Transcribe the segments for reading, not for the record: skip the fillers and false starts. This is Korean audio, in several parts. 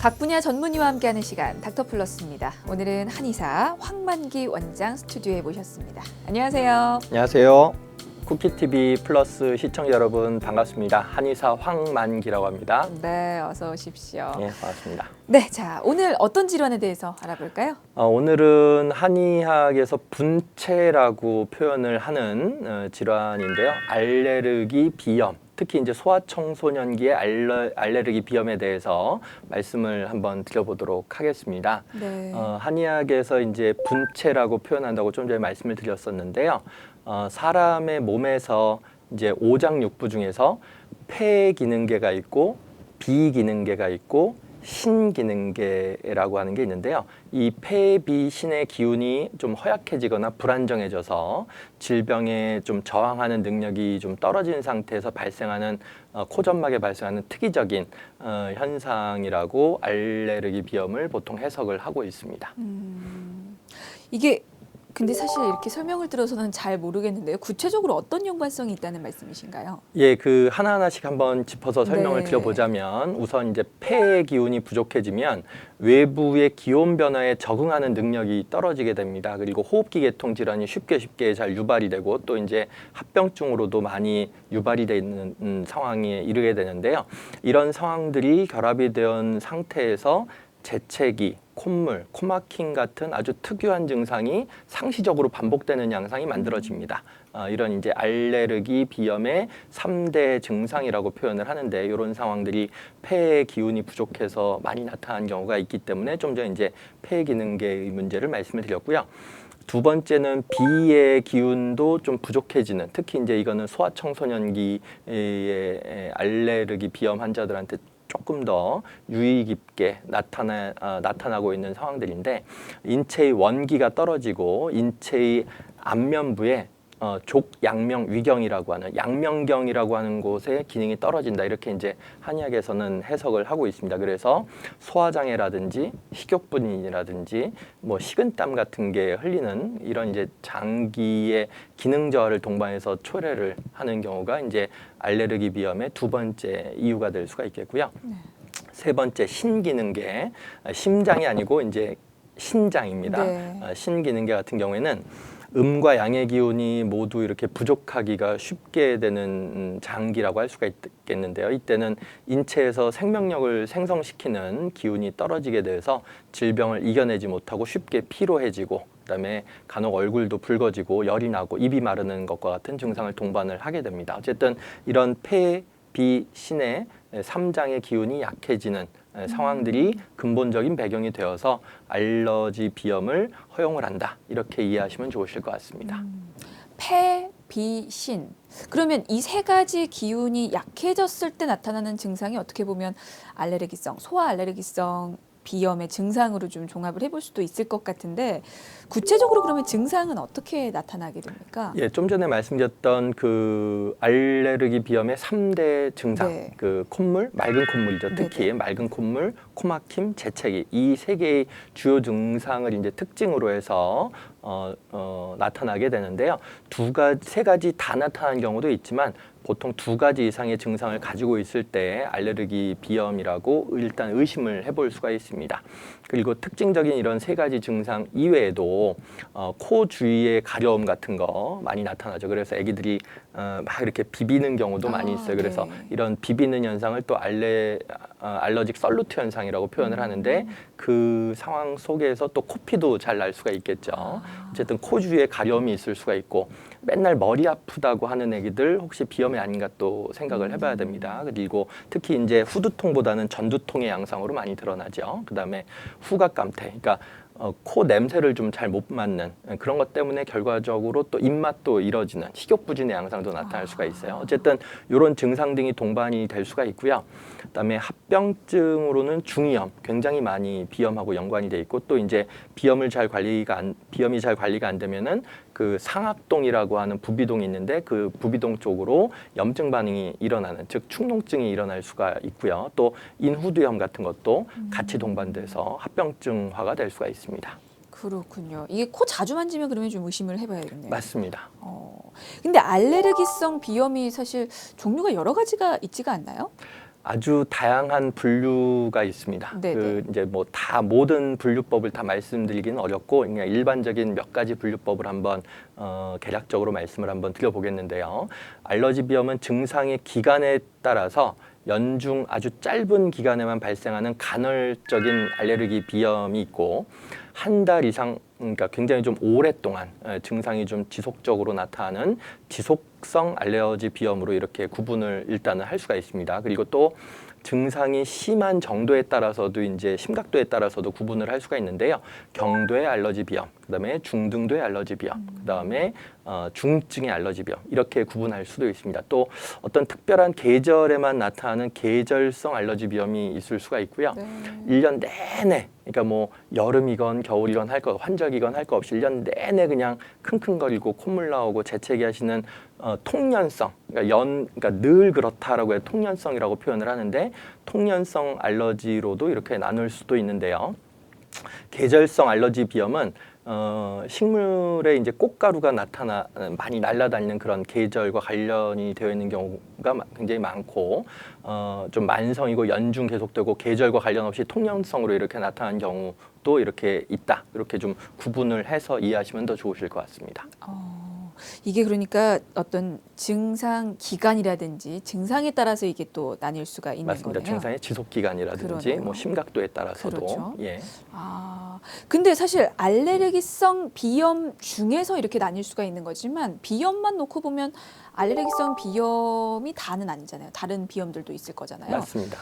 각 분야 전문의와 함께하는 시간 닥터플러스입니다. 오늘은 한의사 황만기 원장 스튜디오에 모셨습니다. 안녕하세요. 안녕하세요. 쿠키TV 플러스 시청자 여러분 반갑습니다. 한의사 황만기라고 합니다. 네, 어서 오십시오. 네, 반갑습니다. 네, 자 오늘 어떤 질환에 대해서 알아볼까요? 오늘은 한의학에서 분체라고 표현을 하는 질환인데요. 알레르기 비염. 특히 이제 소아청소년기의 알레르기 비염에 대해서 말씀을 한번 드려보도록 하겠습니다. 네. 한의학에서 이제 분체라고 표현한다고 좀 전에 말씀을 드렸었는데요. 사람의 몸에서 이제 오장육부 중에서 폐기능계가 있고 비기능계가 있고 신기능계라고 하는 게 있는데요. 이 폐비신의 기운이 좀 허약해지거나 불안정해져서 질병에 좀 저항하는 능력이 좀 떨어진 상태에서 발생하는 코점막에 발생하는 특이적인 현상이라고 알레르기 비염을 보통 해석을 하고 있습니다. 이게 근데 사실 이렇게 설명을 들어서는 잘 모르겠는데요. 구체적으로 어떤 연관성이 있다는 말씀이신가요? 예, 그 하나하나씩 한번 짚어서 설명을 네. 드려보자면 우선 이제 폐의 기운이 부족해지면 외부의 기온 변화에 적응하는 능력이 떨어지게 됩니다. 그리고 호흡기 계통 질환이 쉽게 잘 유발이 되고 또 이제 합병증으로도 많이 유발이 되는 상황에 이르게 되는데요. 이런 상황들이 결합이 된 상태에서 재채기, 콧물, 코막힘 같은 아주 특유한 증상이 상시적으로 반복되는 양상이 만들어집니다. 이런 이제 알레르기 비염의 3대 증상이라고 표현을 하는데 이런 상황들이 폐의 기운이 부족해서 많이 나타나는 경우가 있기 때문에 좀 전에 이제 폐 기능계의 문제를 말씀을 드렸고요. 두 번째는 비의 기운도 좀 부족해지는, 특히 이제 이거는 소아청소년기의 알레르기 비염 환자들한테 조금 더 유의 깊게 나타나고 있는 상황들인데, 인체의 원기가 떨어지고 인체의 안면부에 족양명위경이라고 하는 양명경이라고 하는 곳에 기능이 떨어진다, 이렇게 이제 한의학에서는 해석을 하고 있습니다. 그래서 소화장애라든지 식욕분이라든지 뭐 식은땀 같은 게 흘리는 이런 이제 장기의 기능 저하를 동반해서 초래를 하는 경우가 이제 알레르기 비염의 두 번째 이유가 될 수가 있겠고요. 세 번째 신기능계, 심장이 아니고 이제 신장입니다. 네. 신기능계 같은 경우에는 음과 양의 기운이 모두 이렇게 부족하기가 쉽게 되는 장기라고 할 수가 있겠는데요. 이때는 인체에서 생명력을 생성시키는 기운이 떨어지게 돼서 질병을 이겨내지 못하고 쉽게 피로해지고, 그다음에 간혹 얼굴도 붉어지고 열이 나고 입이 마르는 것과 같은 증상을 동반을 하게 됩니다. 어쨌든 이런 폐, 비, 신의 3장의 기운이 약해지는 상황들이 근본적인 배경이 되어서 알러지 비염을 허용을 한다, 이렇게 이해하시면 좋으실 것 같습니다. 폐, 비, 신. 그러면 이 세 가지 기운이 약해졌을 때 나타나는 증상이 어떻게 보면 알레르기성, 소아 알레르기성 비염의 증상으로 좀 종합을 해볼 수도 있을 것 같은데, 구체적으로 그러면 증상은 어떻게 나타나게 됩니까? 예, 좀 전에 말씀드렸던 그 알레르기 비염의 3대 증상, 네. 그 콧물, 맑은 콧물이죠. 특히 네네. 맑은 콧물, 코막힘, 재채기, 이 세 개의 주요 증상을 이제 특징으로 해서 나타나게 되는데요. 세 가지 다 나타나는 경우도 있지만 보통 두 가지 이상의 증상을 가지고 있을 때 알레르기 비염이라고 일단 의심을 해볼 수가 있습니다. 그리고 특징적인 이런 세 가지 증상 이외에도 코 주위의 가려움 같은 거 많이 나타나죠. 그래서 아기들이 막 이렇게 비비는 경우도 많이 있어요. 그래서 네. 이런 비비는 현상을 또 알러직 설루트 현상이라고 표현을 하는데, 그 상황 속에서 또 코피도 잘 날 수가 있겠죠. 어쨌든 코 주위에 가려움이 있을 수가 있고, 맨날 머리 아프다고 하는 애기들 혹시 비염이 아닌가 또 생각을 해봐야 됩니다. 그리고 특히 이제 후두통보다는 전두통의 양상으로 많이 드러나죠. 그다음에 후각감퇴, 그러니까 코 냄새를 좀 잘 못 맡는 그런 것 때문에 결과적으로 또 입맛도 이뤄지는 식욕부진의 양상도 나타날 수가 있어요. 어쨌든 이런 증상 등이 동반이 될 수가 있고요. 그다음에 합병증으로는 중이염, 굉장히 많이 비염하고 연관이 돼 있고, 또 이제 비염이 잘 관리가 안 되면은 그 상악동이라고 하는 부비동이 있는데 그 부비동 쪽으로 염증 반응이 일어나는, 즉 축농증이 일어날 수가 있고요. 또 인후두염 같은 것도 같이 동반돼서 합병증화가 될 수가 있습니다. 그렇군요. 이게 코 자주 만지면 그러면 좀 의심을 해봐야겠네요. 맞습니다. 근데 알레르기성 비염이 사실 종류가 여러 가지가 있지가 않나요? 아주 다양한 분류가 있습니다. 네네. 그 이제 뭐 다 모든 분류법을 다 말씀드리기는 어렵고 그냥 일반적인 몇 가지 분류법을 한번 개략적으로 말씀을 한번 드려보겠는데요. 알러지 비염은 증상의 기간에 따라서 연중 아주 짧은 기간에만 발생하는 간헐적인 알레르기 비염이 있고 한 달 이상 그러니까 굉장히 좀 오랫동안 증상이 좀 지속적으로 나타나는 지속성 알레르기 비염으로 이렇게 구분을 일단은 할 수가 있습니다. 그리고 또 증상이 심한 정도에 따라서도 이제 심각도에 따라서도 구분을 할 수가 있는데요. 경도의 알러지 비염, 그다음에 중등도의 알러지 비염, 그다음에 중증의 알러지 비염 이렇게 구분할 수도 있습니다. 또 어떤 특별한 계절에만 나타나는 계절성 알러지 비염이 있을 수가 있고요. 네. 1년 내내 그러니까 뭐 여름이건 겨울이건 할 거 환절기건 할 거 없이 1년 내내 그냥 킁킁거리고 콧물 나오고 재채기 하시는 통년성 그러니까 늘 그렇다라고 해서 통년성이라고 표현을 하는데 통년성 알러지로도 이렇게 나눌 수도 있는데요. 계절성 알러지 비염은 식물에 이제 꽃가루가 많이 날아다니는 그런 계절과 관련이 되어 있는 경우가 굉장히 많고 좀 만성이고 연중 계속되고 계절과 관련 없이 통년성으로 이렇게 나타나는 경우도 이렇게 있다. 이렇게 좀 구분을 해서 이해하시면 더 좋으실 것 같습니다. 이게 그러니까 어떤 증상 기간이라든지 증상에 따라서 이게 또 나뉠 수가 있는 맞습니다. 거네요. 증상의 지속 기간이라든지 그러네요. 뭐 심각도에 따라서도 그렇죠. 예. 근데 사실 알레르기성 비염 중에서 이렇게 나뉠 수가 있는 거지만 비염만 놓고 보면 알레르기성 비염이 다는 아니잖아요. 다른 비염들도 있을 거잖아요. 맞습니다.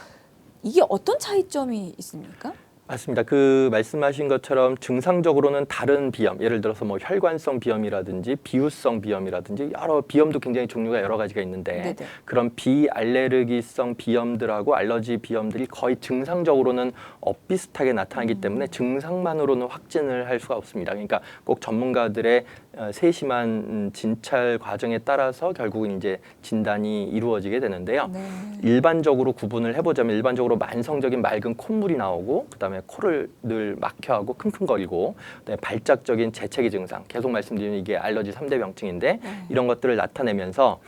이게 어떤 차이점이 있습니까? 맞습니다. 그 말씀하신 것처럼 증상적으로는 다른 비염, 예를 들어서 뭐 혈관성 비염이라든지 비후성 비염이라든지 여러 비염도 굉장히 종류가 여러 가지가 있는데 네네. 그런 비알레르기성 비염들하고 알러지 비염들이 거의 증상적으로는 엇비슷하게 나타나기 때문에 증상만으로는 확진을 할 수가 없습니다. 그러니까 꼭 전문가들의 세심한 진찰 과정에 따라서 결국은 이제 진단이 이루어지게 되는데요. 네. 일반적으로 구분을 해보자면 일반적으로 만성적인 맑은 콧물이 나오고 그다음에 코를 늘 막혀하고 킁킁거리고 그다음에 발작적인 재채기 증상 계속 말씀드리면 이게 알러지 3대 병증인데 이런 것들을 나타내면서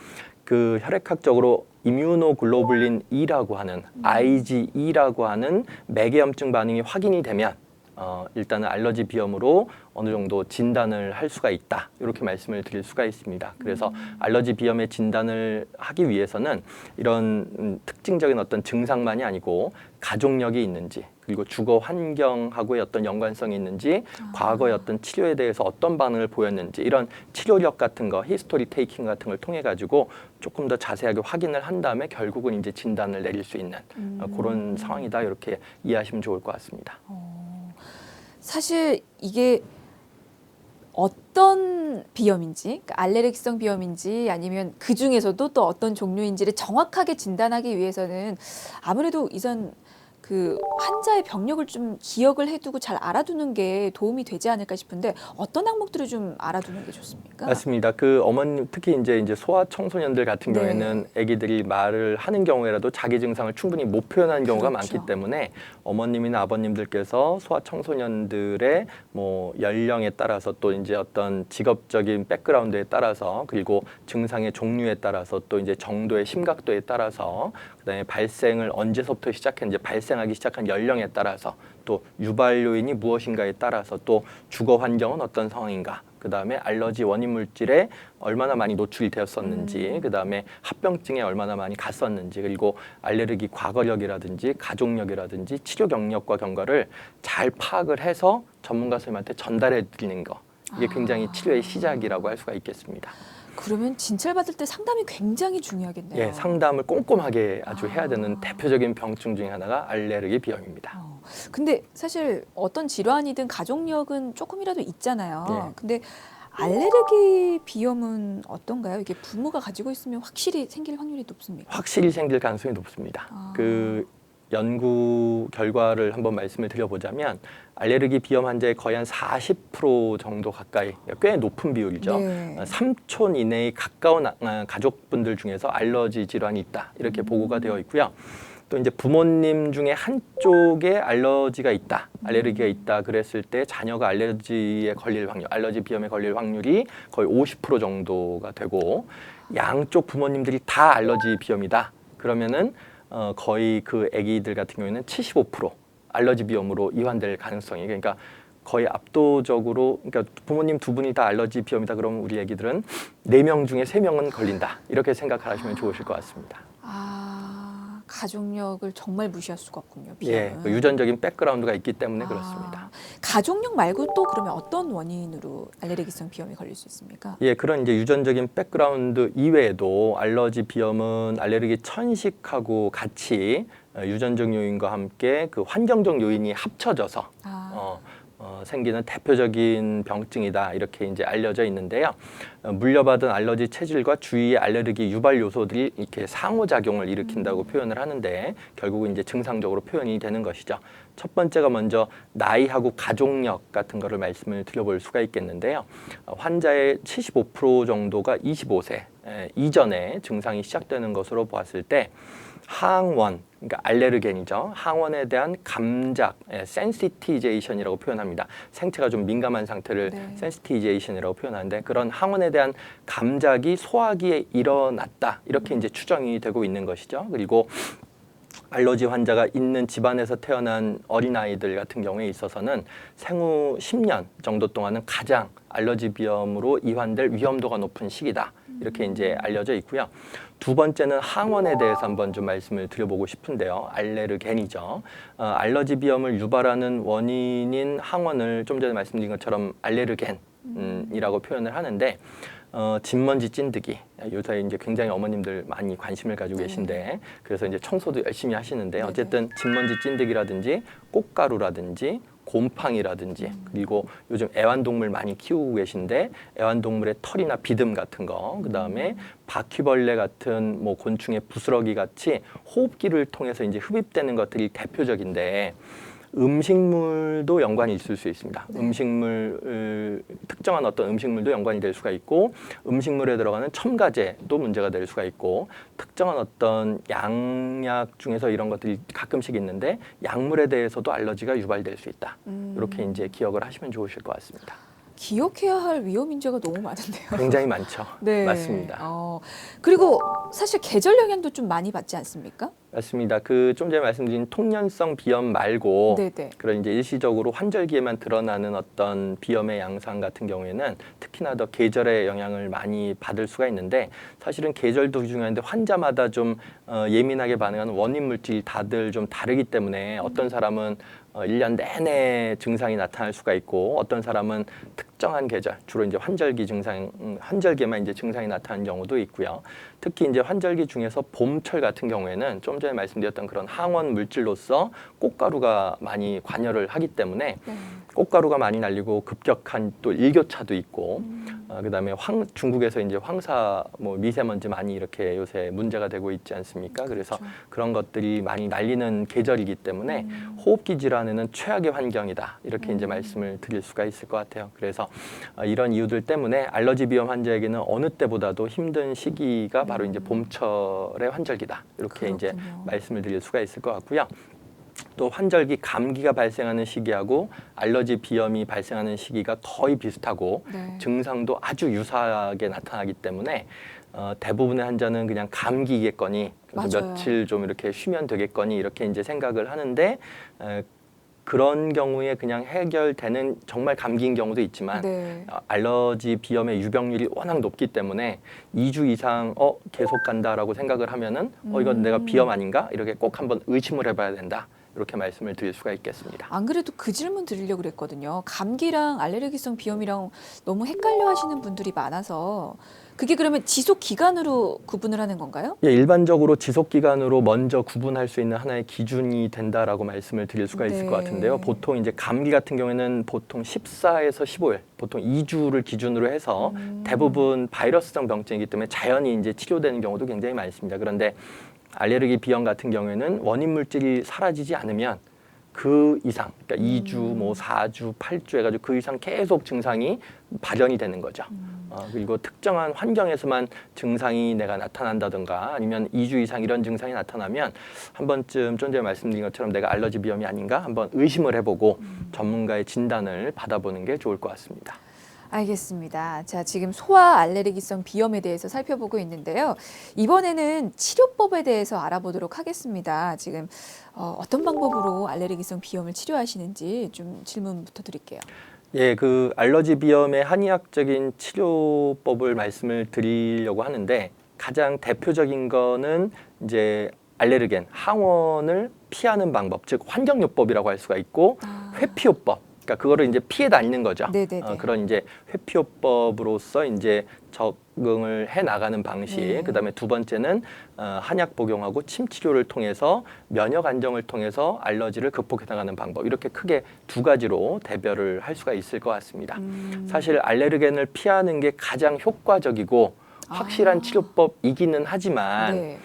그 혈액학적으로 이뮤노글로불린 E라고 하는 IgE라고 하는 매개염증 반응이 확인이 되면 일단은 알러지 비염으로 어느 정도 진단을 할 수가 있다. 이렇게 말씀을 드릴 수가 있습니다. 그래서 알러지 비염의 진단을 하기 위해서는 이런 특징적인 어떤 증상만이 아니고 가족력이 있는지 그리고 주거 환경하고의 어떤 연관성이 있는지 과거의 어떤 치료에 대해서 어떤 반응을 보였는지 이런 치료력 같은 거 히스토리 테이킹 같은 걸 통해 가지고 조금 더 자세하게 확인을 한 다음에 결국은 이제 진단을 내릴 수 있는 그런 상황이다. 이렇게 이해하시면 좋을 것 같습니다. 사실 이게 어떤 비염인지, 그러니까 알레르기성 비염인지 아니면 그 중에서도 또 어떤 종류인지를 정확하게 진단하기 위해서는 아무래도 이전 그 환자의 병력을 좀 기억을 해두고 잘 알아두는 게 도움이 되지 않을까 싶은데 어떤 항목들을 좀 알아두는 게 좋습니까? 맞습니다. 그 어머니 특히 이제 소아 청소년들 같은 네. 경우에는 아기들이 말을 하는 경우에라도 자기 증상을 충분히 못 표현하는 경우가 그렇죠. 많기 때문에 어머님이나 아버님들께서 소아 청소년들의 뭐 연령에 따라서 또 이제 어떤 직업적인 백그라운드에 따라서 그리고 증상의 종류에 따라서 또 이제 정도의 심각도에 따라서 그다음에 발생을 언제서부터 시작했는지 발생하기 시작한 연령에 따라서 또 유발 요인이 무엇인가에 따라서 또 주거 환경은 어떤 상황인가 그다음에 알러지 원인 물질에 얼마나 많이 노출이 되었었는지 그다음에 합병증에 얼마나 많이 갔었는지 그리고 알레르기 과거력이라든지 가족력이라든지 치료 경력과 경과를 잘 파악을 해서 전문가 선생님한테 전달해 드리는 거 이게 굉장히 치료의 시작이라고 할 수가 있겠습니다. 그러면 진찰받을 때 상담이 굉장히 중요하겠네요. 예, 상담을 꼼꼼하게 아주 해야 되는 대표적인 병증 중에 하나가 알레르기 비염입니다. 근데 사실 어떤 질환이든 가족력은 조금이라도 있잖아요. 예. 근데 알레르기 비염은 어떤가요? 이게 부모가 가지고 있으면 확실히 생길 확률이 높습니까? 확실히 생길 가능성이 높습니다. 그 연구 결과를 한번 말씀을 드려보자면 알레르기 비염 환자의 거의 한 40% 정도 가까이 꽤 높은 비율이죠. 네. 3촌 이내의 가까운 가족분들 중에서 알러지 질환이 있다 이렇게 보고가 되어 있고요. 또 이제 부모님 중에 한쪽에 알러지가 있다, 알레르기가 있다 그랬을 때 자녀가 알레르기에 걸릴 확률, 알러지 비염에 걸릴 확률이 거의 50% 정도가 되고 양쪽 부모님들이 다 알러지 비염이다. 그러면은 거의 그 아기들 같은 경우에는 75% 알러지 비염으로 이완될 가능성이 그러니까 거의 압도적으로 그러니까 부모님 두 분이 다 알러지 비염이다 그러면 우리 아기들은 4명 중에 3명은 걸린다 이렇게 생각하시면 좋으실 것 같습니다. 가족력을 정말 무시할 수가 없군요. 예, 비염은. 그 유전적인 백그라운드가 있기 때문에 그렇습니다. 가족력 말고 또 그러면 어떤 원인으로 알레르기성 비염이 걸릴 수 있습니까? 예, 그런 이제 유전적인 백그라운드 이외에도 알러지 비염은 알레르기 천식하고 같이 유전적 요인과 함께 그 환경적 요인이 합쳐져서 생기는 대표적인 병증이다 이렇게 이제 알려져 있는데요. 물려받은 알러지 체질과 주위의 알레르기 유발 요소들이 이렇게 상호작용을 일으킨다고 표현을 하는데 결국은 이제 증상적으로 표현이 되는 것이죠. 첫 번째가 먼저 나이하고 가족력 같은 거를 말씀을 드려볼 수가 있겠는데요. 환자의 75% 정도가 25세 이전에 증상이 시작되는 것으로 보았을 때 항원, 그러니까 알레르겐이죠. 항원에 대한 감작, 센시티제이션이라고 표현합니다. 생체가 좀 민감한 상태를 센시티제이션이라고 표현하는데 그런 항원에 대한 감작이 소화기에 일어났다. 이렇게 이제 추정이 되고 있는 것이죠. 그리고 알러지 환자가 있는 집안에서 태어난 어린아이들 같은 경우에 있어서는 생후 10년 정도 동안은 가장 알러지 비염으로 이완될 위험도가 높은 시기다. 이렇게 이제 알려져 있고요. 두 번째는 항원에 대해서 한번 좀 말씀을 드려보고 싶은데요. 알레르겐이죠. 알러지 비염을 유발하는 원인인 항원을 좀 전에 말씀드린 것처럼 알레르겐이라고 표현을 하는데 진먼지 찐드기 요새 이제 굉장히 어머님들 많이 관심을 가지고 계신데 그래서 이제 청소도 열심히 하시는데 어쨌든 진먼지 찐드기라든지 꽃가루라든지 곰팡이라든지 그리고 요즘 애완동물 많이 키우고 계신데 애완동물의 털이나 비듬 같은 거 그다음에 바퀴벌레 같은 뭐 곤충의 부스러기 같이 호흡기를 통해서 이제 흡입되는 것들이 대표적인데 음식물도 연관이 있을 수 있습니다. 특정한 어떤 음식물도 연관이 될 수가 있고 음식물에 들어가는 첨가제도 문제가 될 수가 있고 특정한 어떤 양약 중에서 이런 것들이 가끔씩 있는데 약물에 대해서도 알러지가 유발될 수 있다. 이렇게 이제 기억을 하시면 좋으실 것 같습니다. 기억해야 할 위험 인자가 너무 많은데요. 굉장히 많죠. 네. 맞습니다. 그리고 사실 계절 영향도 좀 많이 받지 않습니까? 맞습니다. 그 좀 전에 말씀드린 통년성 비염 말고 네네. 그런 이제 일시적으로 환절기에만 드러나는 어떤 비염의 양상 같은 경우에는 특히나 더 계절의 영향을 많이 받을 수가 있는데 사실은 계절도 중요한데 환자마다 좀 예민하게 반응하는 원인 물질이 다들 좀 다르기 때문에 어떤 사람은 1년 내내 증상이 나타날 수가 있고 어떤 사람은 특정한 계절, 주로 이제 환절기 증상, 환절기에만 이제 증상이 나타나는 경우도 있고요. 특히 이제 환절기 중에서 봄철 같은 경우에는 좀 전에 말씀드렸던 그런 항원 물질로서 꽃가루가 많이 관여를 하기 때문에 꽃가루가 많이 날리고 급격한 또 일교차도 있고 그다음에 중국에서 이제 황사 뭐 미세먼지 많이 이렇게 요새 문제가 되고 있지 않습니까? 그래서 그런 것들이 많이 날리는 계절이기 때문에 호흡기 질환에는 최악의 환경이다. 이렇게 이제 말씀을 드릴 수가 있을 것 같아요. 그래서 이런 이유들 때문에 알러지 비염 환자에게는 어느 때보다도 힘든 시기가 바로 이제 봄철의 환절기다. 이렇게 그렇군요. 이제 말씀을 드릴 수가 있을 것 같고요. 또 환절기 감기가 발생하는 시기하고 알러지 비염이 발생하는 시기가 거의 비슷하고 증상도 아주 유사하게 나타나기 때문에 대부분의 환자는 그냥 감기겠거니 그래서 며칠 좀 이렇게 쉬면 되겠거니 이렇게 이제 생각을 하는데 그런 경우에 그냥 해결되는 정말 감기인 경우도 있지만 알러지 비염의 유병률이 워낙 높기 때문에 2주 이상 계속 간다라고 생각을 하면은 이건 내가 비염 아닌가 이렇게 꼭 한번 의심을 해봐야 된다. 이렇게 말씀을 드릴 수가 있겠습니다. 안 그래도 그 질문 드리려고 그랬거든요. 감기랑 알레르기성 비염이랑 너무 헷갈려 하시는 분들이 많아서 그게 그러면 지속 기간으로 구분을 하는 건가요? 예, 일반적으로 지속 기간으로 먼저 구분할 수 있는 하나의 기준이 된다라고 말씀을 드릴 수가 있을 것 같은데요. 보통 이제 감기 같은 경우에는 보통 14에서 15일, 보통 2주를 기준으로 해서 대부분 바이러스성 병증이기 때문에 자연히 이제 치료되는 경우도 굉장히 많습니다. 그런데 알레르기 비염 같은 경우에는 원인 물질이 사라지지 않으면 그 이상, 그러니까 2주, 뭐 4주, 8주 해가지고 그 이상 계속 증상이 발현이 되는 거죠. 그리고 특정한 환경에서만 증상이 내가 나타난다든가 아니면 2주 이상 이런 증상이 나타나면 한 번쯤 좀 전에 말씀드린 것처럼 내가 알러지 비염이 아닌가 한번 의심을 해보고 전문가의 진단을 받아보는 게 좋을 것 같습니다. 알겠습니다. 자, 지금 소아 알레르기성 비염에 대해서 살펴보고 있는데요. 이번에는 치료법에 대해서 알아보도록 하겠습니다. 지금 어떤 방법으로 알레르기성 비염을 치료하시는지 좀 질문부터 드릴게요. 예, 그 알러지 비염의 한의학적인 치료법을 말씀을 드리려고 하는데 가장 대표적인 거는 이제 알레르겐, 항원을 피하는 방법, 즉 환경요법이라고 할 수가 있고 회피요법. 그러니까 그거를 이제 피해 다니는 거죠. 네네네. 그런 이제 회피요법으로서 이제 적응을 해 나가는 방식. 네. 그다음에 두 번째는 한약 복용하고 침 치료를 통해서 면역 안정을 통해서 알러지를 극복해 나가는 방법. 이렇게 크게 두 가지로 대별을 할 수가 있을 것 같습니다. 사실 알레르겐을 피하는 게 가장 효과적이고 확실한 치료법이기는 하지만 네.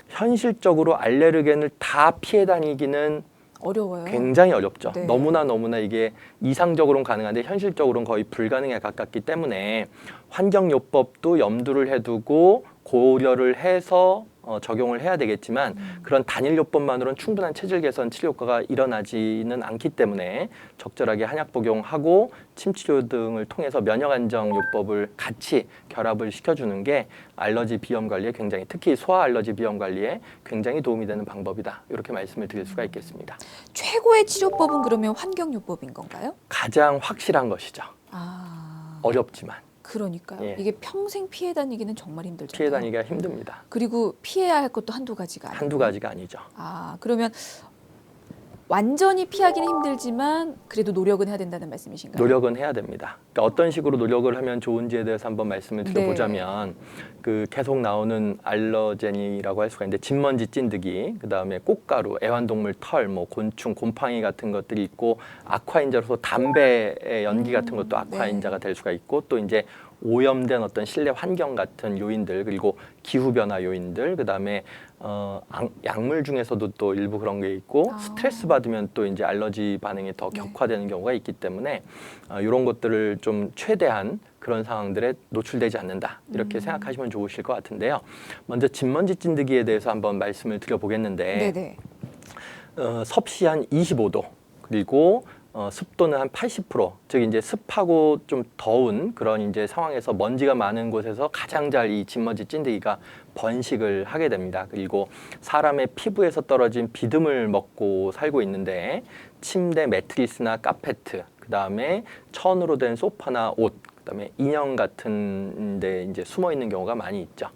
현실적으로 알레르겐을 다 피해 다니기는 어려워요. 굉장히 어렵죠. 네. 너무나 이게 이상적으로는 가능한데 현실적으로는 거의 불가능에 가깝기 때문에 환경요법도 염두를 해두고 고려를 해서 적용을 해야 되겠지만 그런 단일요법만으로는 충분한 체질 개선 치료 효과가 일어나지는 않기 때문에 적절하게 한약 복용하고 침치료 등을 통해서 면역 안정 요법을 같이 결합을 시켜주는 게 알러지 비염 관리에 굉장히 특히 소아 알러지 비염 관리에 굉장히 도움이 되는 방법이다. 이렇게 말씀을 드릴 수가 있겠습니다. 최고의 치료법은 그러면 환경요법인 건가요? 가장 확실한 것이죠. 어렵지만 그러니까요. 예. 이게 평생 피해 다니기는 정말 힘들잖아요. 피해 다니기가 힘듭니다. 그리고 피해야 할 것도 한두 가지가 아니고. 한두 가지가 아니죠. 그러면 완전히 피하기는 힘들지만 그래도 노력은 해야 된다는 말씀이신가요? 노력은 해야 됩니다. 그러니까 어떤 식으로 노력을 하면 좋은지에 대해서 한번 말씀을 드려보자면 그 계속 나오는 알러젠이라고 할 수가 있는데 진먼지 찐드기, 그다음에 꽃가루, 애완동물 털, 뭐 곤충, 곰팡이 같은 것들이 있고 아쿠아인자로서 담배의 연기 같은 것도 아쿠아인자가 될 수가 있고 또 이제 오염된 어떤 실내 환경 같은 요인들 그리고 기후 변화 요인들 그다음에 약물 중에서도 또 일부 그런 게 있고 스트레스 받으면 또 이제 알러지 반응이 더 격화되는 경우가 있기 때문에 이런 것들을 좀 최대한 그런 상황들에 노출되지 않는다 이렇게 생각하시면 좋으실 것 같은데요. 먼저 진먼지 찐드기에 대해서 한번 말씀을 드려보겠는데 네네. 섭씨 한 25도 그리고 습도는 한 80%, 즉 이제 습하고 좀 더운 그런 이제 상황에서 먼지가 많은 곳에서 가장 잘 이 진먼지 찐드기가 번식을 하게 됩니다. 그리고 사람의 피부에서 떨어진 비듬을 먹고 살고 있는데 침대 매트리스나 카페트, 그다음에 천으로 된 소파나 옷, 그다음에 인형 같은 데 이제 숨어 있는 경우가 많이 있죠.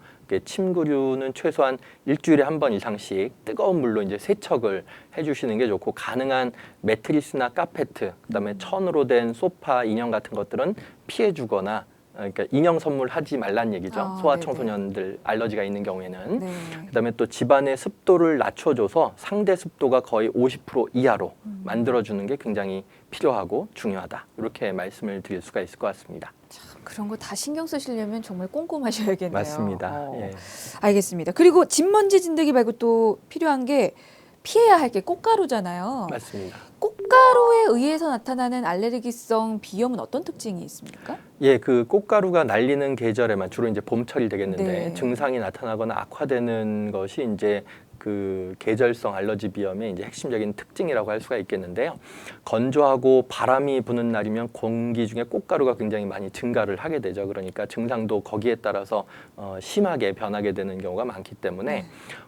침구류는 최소한 일주일에 한 번 이상씩 뜨거운 물로 이제 세척을 해주시는 게 좋고 가능한 매트리스나 카페트, 그다음에 천으로 된 소파, 인형 같은 것들은 피해주거나 그러니까 인형 선물하지 말란 얘기죠. 소아 청소년들 알러지가 있는 경우에는 그다음에 또 집안의 습도를 낮춰줘서 상대 습도가 거의 50% 이하로 만들어주는 게 굉장히 필요하고 중요하다. 이렇게 말씀을 드릴 수가 있을 것 같습니다. 그런 거 다 신경 쓰시려면 정말 꼼꼼하셔야겠네요. 맞습니다. 예. 알겠습니다. 그리고 진먼지 진드기 말고 또 필요한 게 피해야 할 게 꽃가루잖아요. 맞습니다. 꽃가루에 의해서 나타나는 알레르기성 비염은 어떤 특징이 있습니까? 예, 그 꽃가루가 날리는 계절에만 주로 이제 봄철이 되겠는데 증상이 나타나거나 악화되는 것이 이제 그 계절성 알러지 비염의 이제 핵심적인 특징이라고 할 수가 있겠는데요. 건조하고 바람이 부는 날이면 공기 중에 꽃가루가 굉장히 많이 증가를 하게 되죠. 그러니까 증상도 거기에 따라서 심하게 변하게 되는 경우가 많기 때문에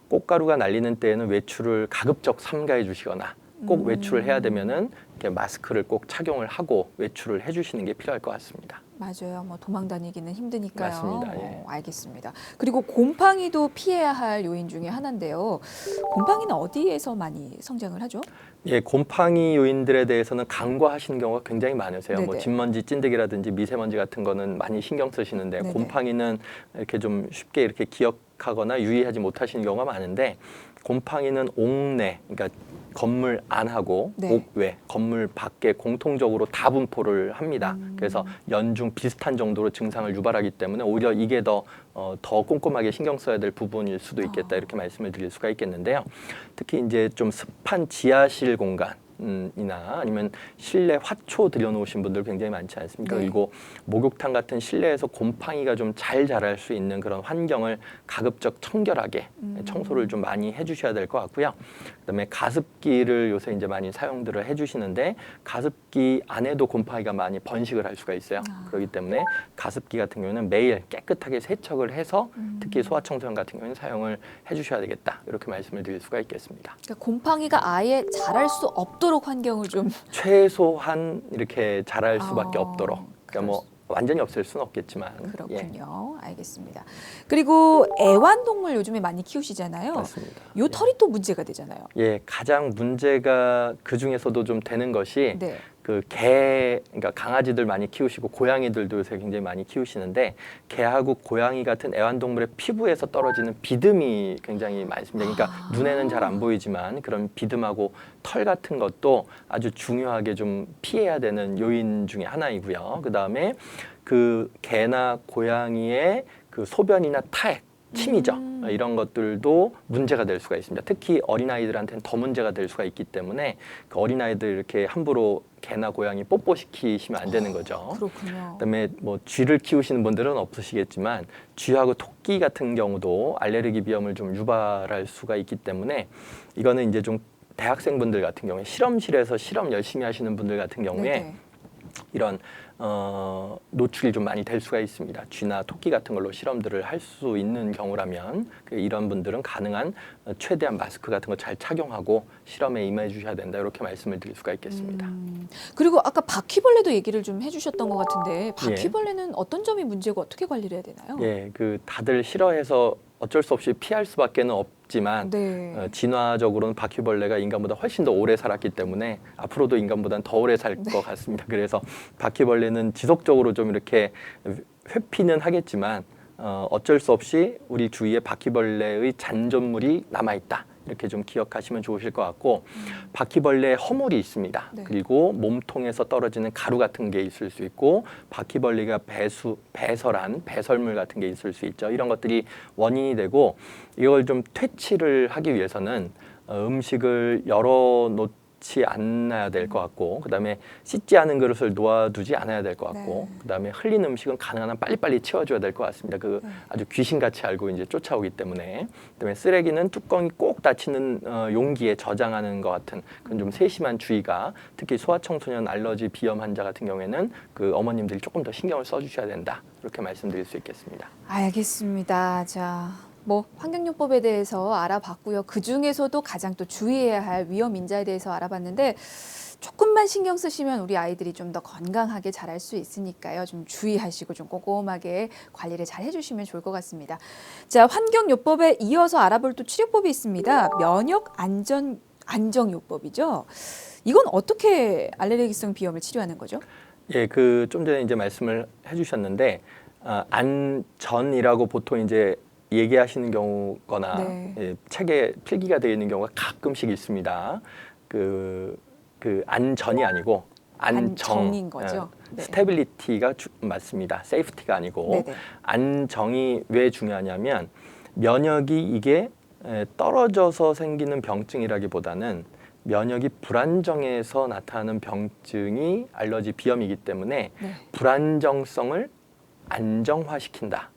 꽃가루가 날리는 때에는 외출을 가급적 삼가해 주시거나 꼭 외출을 해야 되면은 이렇게 마스크를 꼭 착용을 하고 외출을 해주시는 게 필요할 것 같습니다. 맞아요. 뭐 도망 다니기는 힘드니까요. 맞습니다. 예. 알겠습니다. 그리고 곰팡이도 피해야 할 요인 중에 하나인데요. 곰팡이는 어디에서 많이 성장을 하죠? 예, 곰팡이 요인들에 대해서는 간과하시는 경우가 굉장히 많으세요. 뭐 진먼지, 찐득이라든지 미세먼지 같은 거는 많이 신경 쓰시는데 곰팡이는 이렇게 좀 쉽게 이렇게 기억하거나 유의하지 못하시는 경우가 많은데 곰팡이는 옥내, 그러니까 건물 안하고 옥외, 건물 밖에 공통적으로 다 분포를 합니다. 그래서 연중 비슷한 정도로 증상을 유발하기 때문에 오히려 이게 더 꼼꼼하게 신경 써야 될 부분일 수도 있겠다 이렇게 말씀을 드릴 수가 있겠는데요. 특히 이제 좀 습한 지하실 공간 이나 아니면 실내 화초 들여놓으신 분들 굉장히 많지 않습니까? 그리고 목욕탕 같은 실내에서 곰팡이가 좀 잘 자랄 수 있는 그런 환경을 가급적 청결하게 청소를 좀 많이 해주셔야 될 것 같고요. 그다음에 가습기를 요새 이제 많이 사용들을 해주시는데 가습기 안에도 곰팡이가 많이 번식을 할 수가 있어요. 그렇기 때문에 가습기 같은 경우는 매일 깨끗하게 세척을 해서 특히 소아청소년 같은 경우는 사용을 해주셔야 되겠다. 이렇게 말씀을 드릴 수가 있겠습니다. 그러니까 곰팡이가 아예 자랄 수 없도록 환경을 좀 최소한 이렇게 자랄 수밖에 아, 없도록. 그러니까 뭐 완전히 없앨 수는 없겠지만. 예, 그렇군요. 알겠습니다. 그리고 애완동물 요즘에 많이 키우시잖아요. 맞습니다. 요 털이 또 문제가 되잖아요. 예, 가장 문제가 그 중에서도 좀 되는 것이 네. 그 개, 그러니까 강아지들 많이 키우시고 고양이들도 요새 굉장히 많이 키우시는데 개하고 고양이 같은 애완동물의 피부에서 떨어지는 비듬이 굉장히 많습니다. 그러니까 눈에는 잘 안 보이지만 그런 비듬하고 털 같은 것도 아주 중요하게 좀 피해야 되는 요인 중에 하나이고요. 그 다음에 그 개나 고양이의 그 소변이나 탈, 침이죠. 이런 것들도 문제가 될 수가 있습니다. 특히 어린아이들한테는 더 문제가 될 수가 있기 때문에 그 어린아이들 이렇게 함부로 개나 고양이 뽀뽀시키시면 안 되는 거죠. 그렇군요. 그다음에 뭐 쥐를 키우시는 분들은 없으시겠지만 쥐하고 토끼 같은 경우도 알레르기 비염을 좀 유발할 수가 있기 때문에 이거는 이제 좀 대학생분들 같은 경우에 실험실에서 실험 열심히 하시는 분들 같은 경우에 네네. 이런 노출이 좀 많이 될 수가 있습니다. 쥐나 토끼 같은 걸로 실험들을 할 수 있는 경우라면 이런 분들은 가능한 최대한 마스크 같은 거 잘 착용하고 실험에 임해 주셔야 된다. 이렇게 말씀을 드릴 수가 있겠습니다. 그리고 아까 바퀴벌레도 얘기를 좀 해주셨던 것 같은데 바퀴벌레는 어떤 점이 문제고 어떻게 관리를 해야 되나요? 예, 그 다들 싫어해서 어쩔 수 없이 피할 수밖에는 없지만 네. 진화적으로는 바퀴벌레가 인간보다 훨씬 더 오래 살았기 때문에 앞으로도 인간보다는 더 오래 살 것 같습니다. 그래서 바퀴벌레는 지속적으로 좀 이렇게 회피는 하겠지만 어쩔 수 없이 우리 주위에 바퀴벌레의 잔존물이 남아있다. 이렇게 좀 기억하시면 좋으실 것 같고 바퀴벌레 허물이 있습니다. 네. 그리고 몸통에서 떨어지는 가루 같은 게 있을 수 있고 바퀴벌레가 배설한 배설물 같은 게 있을 수 있죠. 이런 것들이 원인이 되고 이걸 좀 퇴치를 하기 위해서는 음식을 열어놓지 않아야 될 것 같고 그다음에 씻지 않은 그릇을 놓아두지 않아야 될 것 같고 네. 그다음에 흘린 음식은 가능한 한 빨리빨리 치워줘야 될 것 같습니다. 그 아주 귀신같이 알고 이제 쫓아오기 때문에 그다음에 쓰레기는 뚜껑이 꼭 닫히는 용기에 저장하는 것 같은 그런 좀 세심한 주의가 특히 소아청소년 알러지 비염 환자 같은 경우에는 그 어머님들이 조금 더 신경을 써주셔야 된다 이렇게 말씀드릴 수 있겠습니다. 알겠습니다. 자, 뭐 환경요법에 대해서 알아봤고요. 그 중에서도 가장 또 주의해야 할 위험 인자에 대해서 알아봤는데 조금만 신경 쓰시면 우리 아이들이 좀 더 건강하게 자랄 수 있으니까요. 좀 주의하시고 좀 꼼꼼하게 관리를 잘 해주시면 좋을 것 같습니다. 자, 환경요법에 이어서 알아볼 또 치료법이 있습니다. 면역 안정요법이죠. 이건 어떻게 알레르기성 비염을 치료하는 거죠? 예, 그 좀 전에 이제 말씀을 해주셨는데 안전이라고 보통 이제 얘기하시는 경우거나 네. 예, 책에 필기가 되어 있는 경우가 가끔씩 있습니다. 그 안전이 아니고 안정인 거죠. 네. 스테빌리티가 맞습니다. 세이프티가 아니고 네네. 안정이 왜 중요하냐면 면역이 이게 떨어져서 생기는 병증이라기보다는 면역이 불안정해서 나타나는 병증이 알러지 비염이기 때문에 네. 불안정성을 안정화시킨다.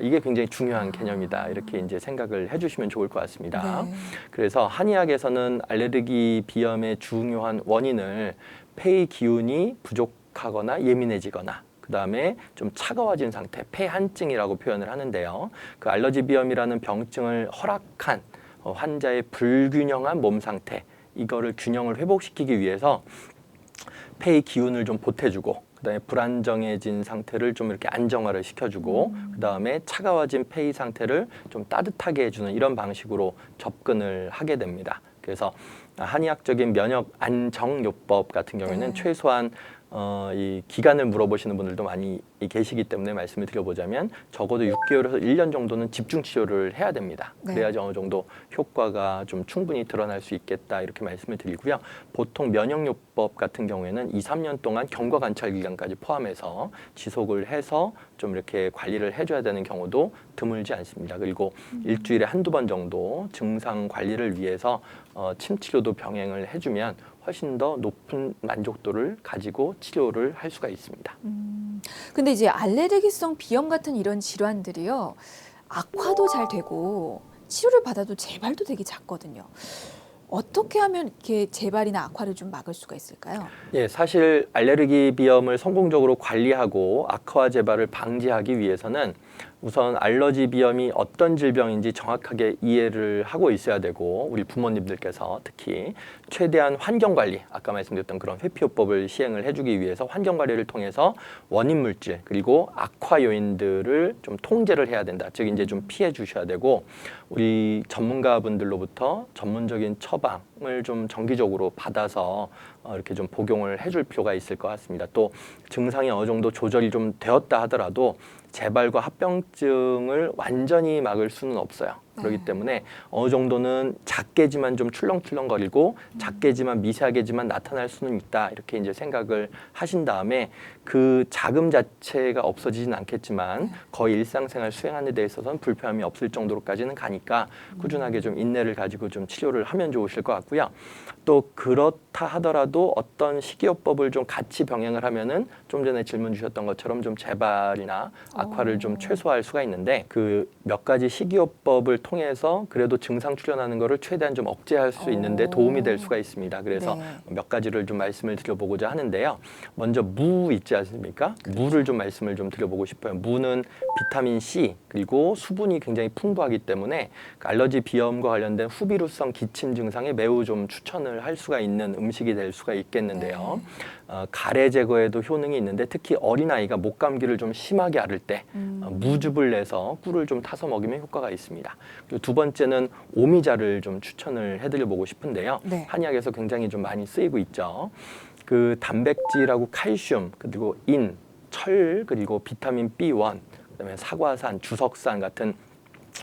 이게 굉장히 중요한 개념이다. 이렇게 이제 생각을 해주시면 좋을 것 같습니다. 네. 그래서 한의학에서는 알레르기 비염의 중요한 원인을 폐의 기운이 부족하거나 예민해지거나 그 다음에 좀 차가워진 상태, 폐한증이라고 표현을 하는데요. 그 알러지 비염이라는 병증을 허락한 환자의 불균형한 몸 상태, 이거를 균형을 회복시키기 위해서 폐의 기운을 좀 보태주고 그다음에 불안정해진 상태를 좀 이렇게 안정화를 시켜주고 그다음에 차가워진 폐의 상태를 좀 따뜻하게 해주는 이런 방식으로 접근을 하게 됩니다. 그래서 한의학적인 면역 안정요법 같은 경우에는 네. 최소한 이 기간을 물어보시는 분들도 많이 계시기 때문에 말씀을 드려보자면 적어도 6개월에서 1년 정도는 집중 치료를 해야 됩니다. 네. 그래야지 어느 정도 효과가 좀 충분히 드러날 수 있겠다 이렇게 말씀을 드리고요. 보통 면역요법 같은 경우에는 2, 3년 동안 경과 관찰 기간까지 포함해서 지속을 해서 좀 이렇게 관리를 해줘야 되는 경우도 드물지 않습니다. 그리고 일주일에 한두 번 정도 증상 관리를 위해서 침 치료도 병행을 해주면 훨씬 더 높은 만족도를 가지고 치료를 할 수가 있습니다. 근데 이제 알레르기성 비염 같은 이런 질환들이요. 악화도 잘 되고 치료를 받아도 재발도 되게 작거든요. 어떻게 하면 이렇게 재발이나 악화를 좀 막을 수가 있을까요? 예, 사실 알레르기 비염을 성공적으로 관리하고 악화 재발을 방지하기 위해서는 우선 알러지 비염이 어떤 질병인지 정확하게 이해를 하고 있어야 되고, 우리 부모님들께서 특히 최대한 환경 관리, 아까 말씀드렸던 그런 회피요법을 시행을 해주기 위해서 환경 관리를 통해서 원인 물질 그리고 악화 요인들을 좀 통제를 해야 된다. 즉 이제 좀 피해 주셔야 되고, 우리 전문가분들로부터 전문적인 처방을 좀 정기적으로 받아서 이렇게 좀 복용을 해줄 필요가 있을 것 같습니다. 또 증상이 어느 정도 조절이 좀 되었다 하더라도 재발과 합병증을 완전히 막을 수는 없어요. 그렇기 때문에 어느 정도는 작게지만 좀 출렁출렁거리고 작게지만 미세하게지만 나타날 수는 있다, 이렇게 이제 생각을 하신 다음에 그 자금 자체가 없어지진 않겠지만 거의 일상생활 수행하는 데 있어서는 불편함이 없을 정도로까지는 가니까 꾸준하게 좀 인내를 가지고 좀 치료를 하면 좋으실 것 같고요. 또 그렇다 하더라도 어떤 식이요법을 좀 같이 병행을 하면은 좀 전에 질문 주셨던 것처럼 좀 재발이나 악화를 좀 최소화할 수가 있는데, 그 몇 가지 식이요법을 통해서 그래도 증상 출현하는 거를 최대한 좀 억제할 수 있는데 도움이 될 수가 있습니다. 그래서 몇 가지를 좀 말씀을 드려보고자 하는데요. 먼저 무 있지 않습니까? 무를 좀 말씀을 좀 드려보고 싶어요. 무는 비타민 C 그리고 수분이 굉장히 풍부하기 때문에 알러지 비염과 관련된 후비루성 기침 증상에 매우 좀 추천을 할 수가 있는 음식이 될 수가 있겠는데요. 가래 제거에도 효능이 있는데 특히 어린아이가 목감기를 좀 심하게 앓을 때 무즙을 내서 꿀을 좀 타서 먹이면 효과가 있습니다. 그리고 두 번째는 오미자를 좀 추천을 해드려보고 싶은데요. 한의학에서 굉장히 좀 많이 쓰이고 있죠. 그 단백질하고 칼슘 그리고 인, 철 그리고 비타민 B1, 그다음에 사과산, 주석산 같은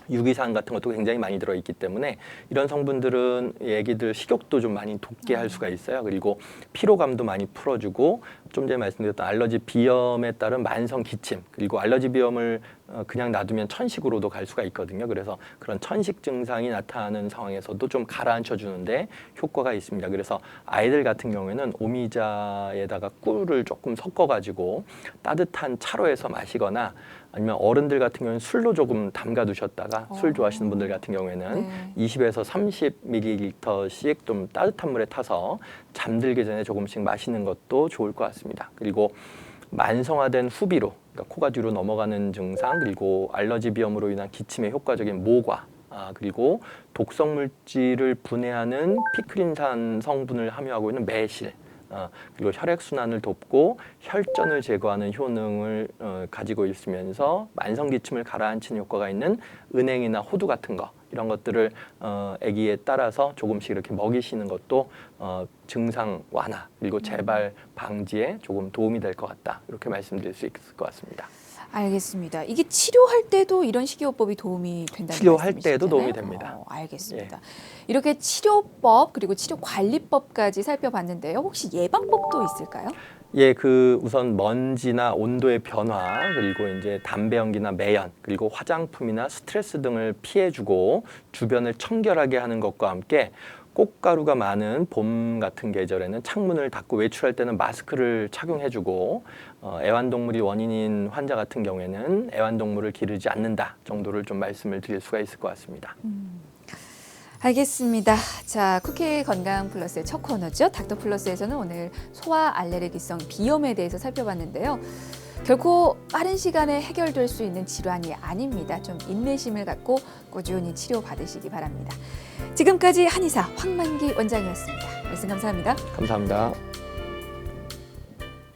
유기산 같은 것도 굉장히 많이 들어있기 때문에 이런 성분들은 애기들 식욕도 좀 많이 돋게 할 수가 있어요. 그리고 피로감도 많이 풀어주고, 좀 전에 말씀드렸던 알러지 비염에 따른 만성 기침, 그리고 알러지 비염을 그냥 놔두면 천식으로도 갈 수가 있거든요. 그래서 그런 천식 증상이 나타나는 상황에서도 좀 가라앉혀 주는데 효과가 있습니다. 그래서 아이들 같은 경우에는 오미자에다가 꿀을 조금 섞어가지고 따뜻한 차로 해서 마시거나, 아니면 어른들 같은 경우는 술로 조금 담가 두셨다가 술 좋아하시는 분들 같은 경우에는 20에서 30ml씩 좀 따뜻한 물에 타서 잠들기 전에 조금씩 마시는 것도 좋을 것 같습니다. 그리고 만성화된 후비로, 그러니까 코가 뒤로 넘어가는 증상, 그리고 알러지 비염으로 인한 기침에 효과적인 모과, 그리고 독성 물질을 분해하는 피크린산 성분을 함유하고 있는 매실, 그리고 혈액순환을 돕고 혈전을 제거하는 효능을 가지고 있으면서 만성기침을 가라앉히는 효과가 있는 은행이나 호두 같은 거, 이런 것들을 아기에 따라서 조금씩 이렇게 먹이시는 것도 증상 완화 그리고 재발 방지에 조금 도움이 될 것 같다, 이렇게 말씀드릴 수 있을 것 같습니다. 알겠습니다. 이게 치료할 때도 이런 식이요법이 도움이 된다는 치료할 말씀이시잖아요. 때도 도움이 됩니다. 알겠습니다. 이렇게 치료법 그리고 치료관리법까지 살펴봤는데요. 혹시 예방법도 있을까요? 예, 그 우선 먼지나 온도의 변화, 그리고 이제 담배 연기나 매연, 그리고 화장품이나 스트레스 등을 피해주고 주변을 청결하게 하는 것과 함께 꽃가루가 많은 봄 같은 계절에는 창문을 닫고 외출할 때는 마스크를 착용해주고, 애완동물이 원인인 환자 같은 경우에는 애완동물을 기르지 않는다 정도를 좀 말씀을 드릴 수가 있을 것 같습니다. 알겠습니다. 자, 쿠키 건강 플러스의 첫 코너죠. 닥터 플러스에서는 오늘 소아 알레르기성 비염에 대해서 살펴봤는데요. 결코 빠른 시간에 해결될 수 있는 질환이 아닙니다. 좀 인내심을 갖고 꾸준히 치료받으시기 바랍니다. 지금까지 한의사 황만기 원장이었습니다. 말씀 감사합니다. 감사합니다.